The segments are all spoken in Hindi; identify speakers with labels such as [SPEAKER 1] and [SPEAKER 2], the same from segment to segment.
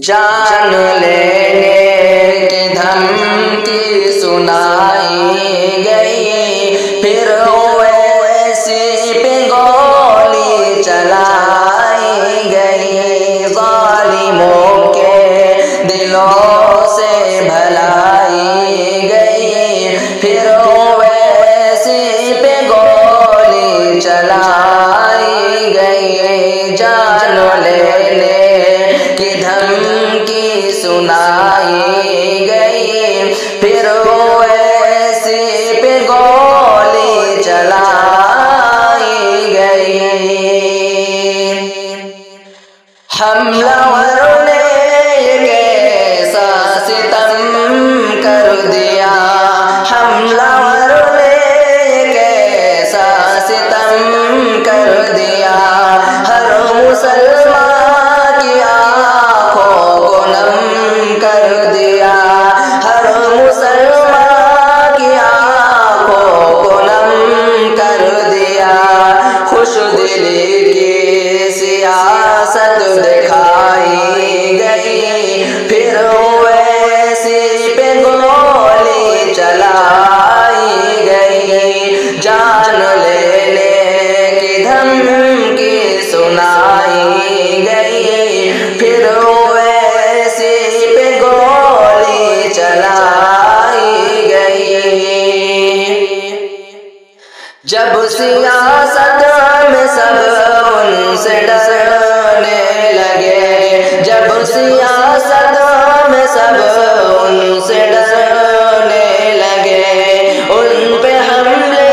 [SPEAKER 1] जान लेने की धमकी सुनाई गई, फिर वैसी पे गोली चलाई गई। ज़ालिमों के दिलों से भलाई गई, फिर वैसी पे गोली चलाई गई। जान लेने की धमकी सुनाई गई, फिर वैसी पे गोली चलाई गई। हमलावरों ने ये कैसा सितम कर दिया, हमलावरों ने ये कैसा सितम कर दिया। हर मुसलमान की आँखों को नम कर दिया, हर मुसलमान की आँखों को नम कर दिया। खुश दिली की सियासत दिखाई गई, फिर वैसी पे गोली चलाई गई। जान लेने की धमकी सुनाई गई, फिर वैसी पे गोली चलाई गई। जब सियासत में सब उनसे डरने लगे, जब सियासत में सब उनसे डरने लगे, उन पे हमले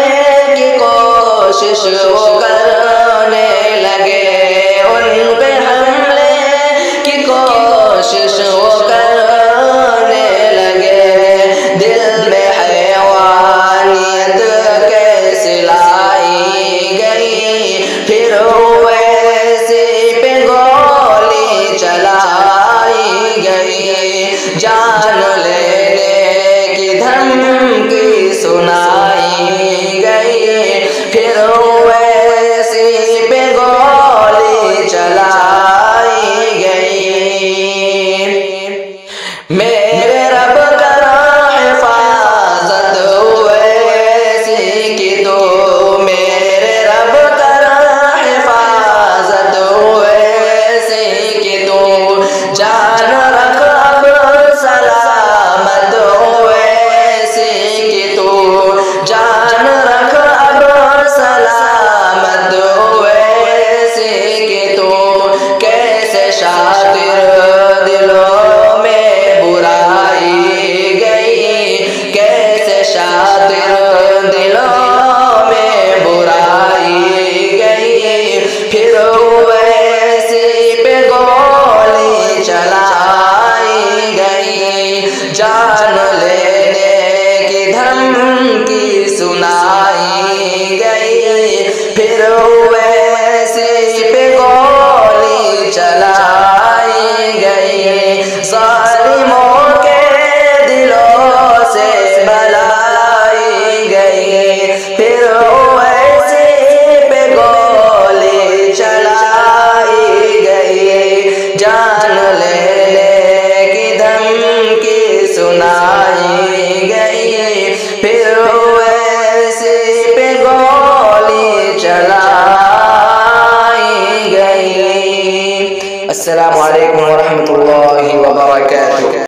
[SPEAKER 1] की कोशिश वो करने लगे, उन पे हमले की कोशिश वो करने लगे। दिल में हैवानियत कैसे लाई गई, फिर वैसी पे गोली चलाई गई। जान लेने की धमकी सुनाई गई, फिर वैसी पे गोली चलाई गई। मेरे रब करा हिफाजत वैसी की तो, मेरे रब करा हिफाजत वैसी की तो। जान रख अब सलामत वैसी की तो, जान रख अब सलामत वैसी की तो। कैसे शातिर दिलों में बुराई गई, कैसे शातिर दिलों में बुराई गई, फिर वैसी पे गोली चलाई गई। जान लेने की धमकी सुनाई गई, फिर वैसी पे गोली चलाई गई। ज़ालिमों के दिलों से भलाई गई, फिर वैसी पे गोली चलाई गई। जान लेने की धमकी सुनाई गई, फिर वैसी पे गोली चलाई गई। अस्सलामु अलैकुम व रहमतुल्लाहि व बरकातुहू।